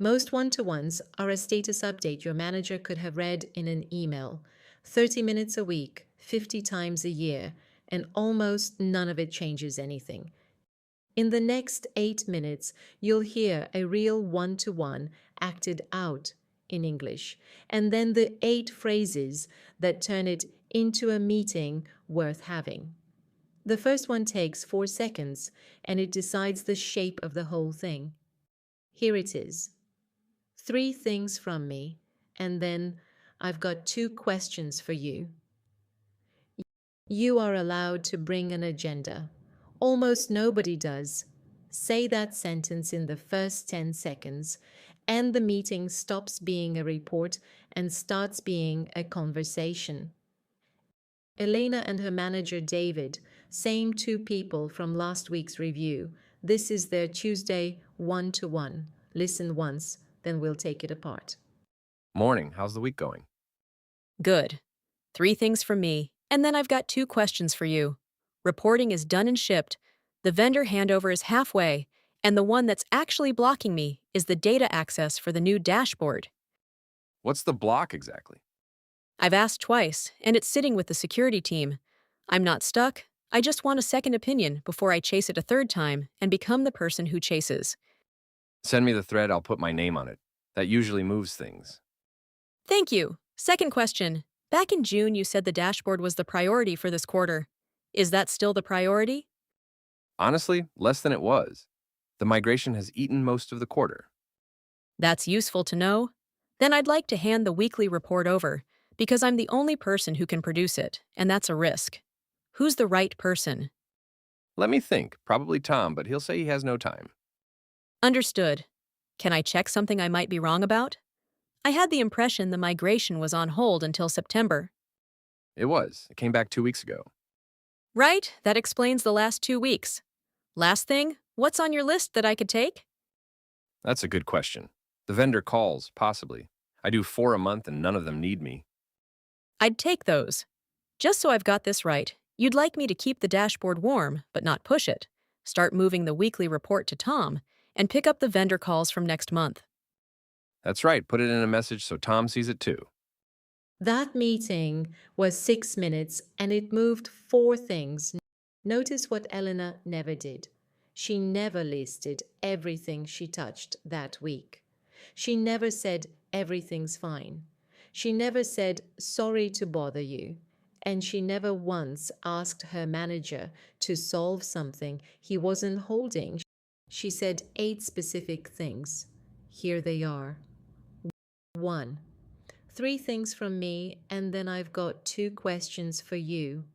Most one-to-ones are a status update your manager could have read in an email. 30 minutes a week, 50 times a year, and almost none of it changes anything. In the next 8 minutes, you'll hear a real one-to-one acted out in English, and then the 8 phrases that turn it into a meeting worth having. The first one takes 4 seconds, and it decides the shape of the whole thing. Here it is. 3 things from me, and then I've got 2 questions for you. You are allowed to bring an agenda. Almost nobody does. Say that sentence in the first 10 seconds, and the meeting stops being a report and starts being a conversation. Elena and her manager David, same 2 people from last week's review. This is their Tuesday one-to-one. Listen once, then we'll take it apart. Morning. How's the week going? Good. 3 things from me, and then I've got 2 questions for you. Reporting is done and shipped. The vendor handover is halfway, and the one that's actually blocking me is the data access for the new dashboard. What's the block exactly? I've asked twice, and it's sitting with the security team. I'm not stuck. I just want a second opinion before I chase it a third time and become the person who chases. Send me the thread, I'll put my name on it. That usually moves things. Thank you. Second question. Back in June, you said the dashboard was the priority for this quarter. Is that still the priority? Honestly, less than it was. The migration has eaten most of the quarter. That's useful to know. Then I'd like to hand the weekly report over, because I'm the only person who can produce it, and that's a risk. Who's the right person? Let me think. Probably Tom, but he'll say he has no time. Understood. Can I check something I might be wrong about? I had the impression the migration was on hold until September. It was. It came back 2 weeks ago. Right, that explains the last 2 weeks. Last thing, what's on your list that I could take? That's a good question. The vendor calls, possibly. I do 4 a month and none of them need me. I'd take those. Just so I've got this right, you'd like me to keep the dashboard warm, but not push it, start moving the weekly report to Tom, and pick up the vendor calls from next month. That's right. Put it in a message so Tom sees it too. That meeting was 6 minutes and it moved 4 things. Notice what Elena never did. She never listed everything she touched that week. She never said everything's fine. She never said sorry to bother you. And she never once asked her manager to solve something he wasn't holding. She said 8 specific things. Here they are. 1. 3 things from me, and then I've got 2 questions for you.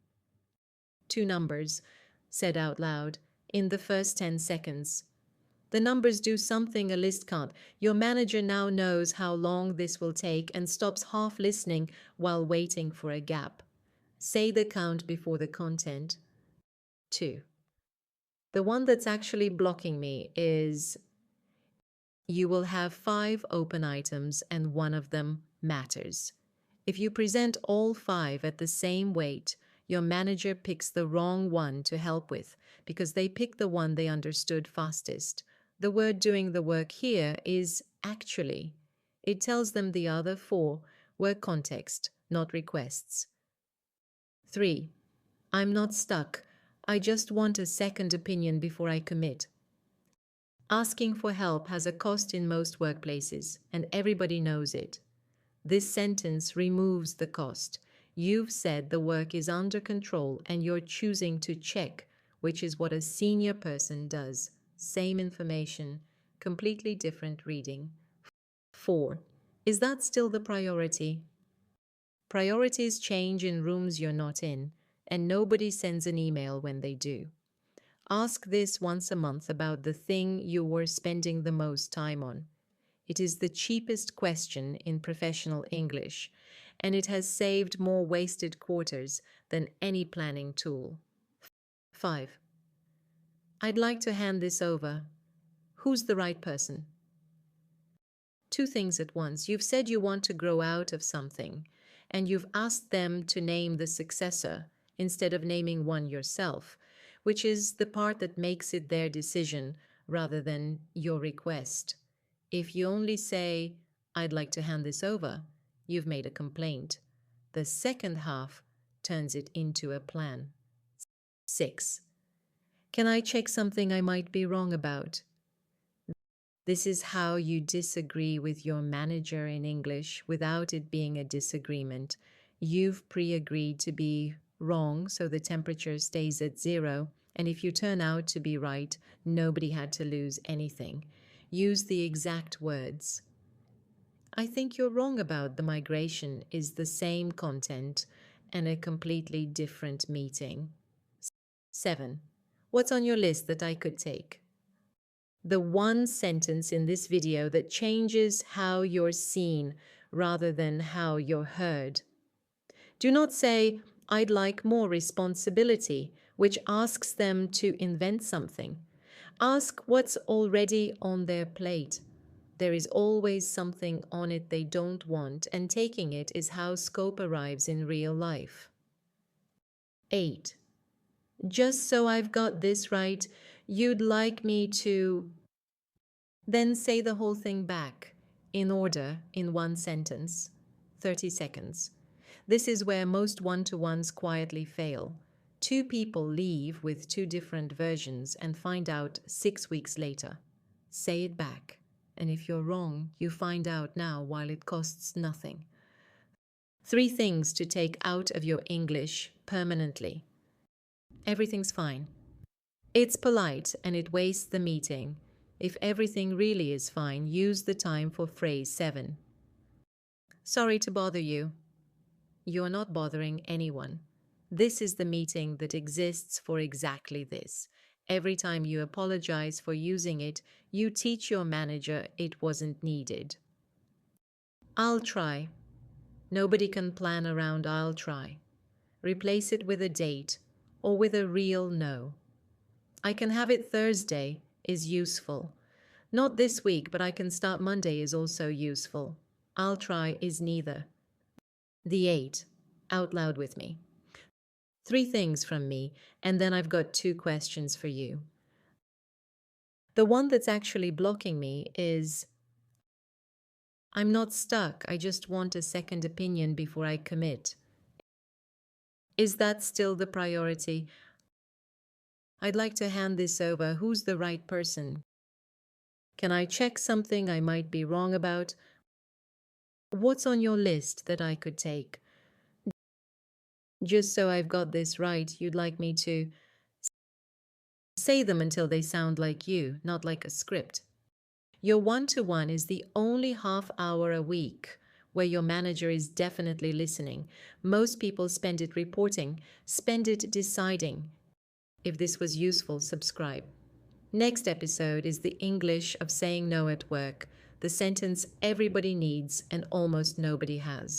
2 numbers, said out loud, in the first 10 seconds. The numbers do something a list can't. Your manager now knows how long this will take and stops half listening while waiting for a gap. Say the count before the content. 2. The one that's actually blocking me is you will have 5 open items and one of them matters. If you present all 5 at the same weight, your manager picks the wrong one to help with because they pick the one they understood fastest. The word doing the work here is actually. It tells them the other 4 were context, not requests. 3. I'm not stuck. I just want a second opinion before I commit. Asking for help has a cost in most workplaces, and everybody knows it. This sentence removes the cost. You've said the work is under control and you're choosing to check, which is what a senior person does. Same information, completely different reading. 4. Is that still the priority? Priorities change in rooms you're not in, and nobody sends an email when they do. Ask this once a month about the thing you were spending the most time on. It is the cheapest question in professional English, and it has saved more wasted quarters than any planning tool. 5. I'd like to hand this over. Who's the right person? 2 things at once. You've said you want to grow out of something, and you've asked them to name the successor instead of naming one yourself, which is the part that makes it their decision rather than your request. If you only say, I'd like to hand this over, you've made a complaint. The second half turns it into a plan. 6. Can I check something I might be wrong about? This is how you disagree with your manager in English without it being a disagreement. You've pre-agreed to be wrong, so the temperature stays at 0, and if you turn out to be right, nobody had to lose anything. Use the exact words. I think you're wrong about the migration is the same content and a completely different meeting. 7. What's on your list that I could take? The one sentence in this video that changes how you're seen rather than how you're heard. Do not say, I'd like more responsibility, which asks them to invent something. Ask what's already on their plate. There is always something on it they don't want, and taking it is how scope arrives in real life. 8. Just so I've got this right, you'd like me to... Then say the whole thing back, in order, in one sentence. 30 seconds. This is where most one-to-ones quietly fail. 2 people leave with 2 different versions and find out 6 weeks later. Say it back. And if you're wrong, you find out now while it costs nothing. 3 things to take out of your English permanently. Everything's fine. It's polite and it wastes the meeting. If everything really is fine, use the time for phrase 7. Sorry to bother you. You are not bothering anyone. This is the meeting that exists for exactly this. Every time you apologize for using it, you teach your manager it wasn't needed. I'll try. Nobody can plan around I'll try. Replace it with a date or with a real no. I can have it Thursday is useful. Not this week, but I can start Monday is also useful. I'll try is neither. The 8. Out loud with me. 3 things from me, and then I've got 2 questions for you. The one that's actually blocking me is, I'm not stuck, I just want a second opinion before I commit. Is that still the priority? I'd like to hand this over. Who's the right person? Can I check something I might be wrong about? What's on your list that I could take? Just so I've got this right, you'd like me to say them until they sound like you, not like a script. Your one-to-one is the only half hour a week where your manager is definitely listening. Most people spend it reporting, spend it deciding. If this was useful, subscribe. Next episode is the English of saying no at work, the sentence everybody needs and almost nobody has.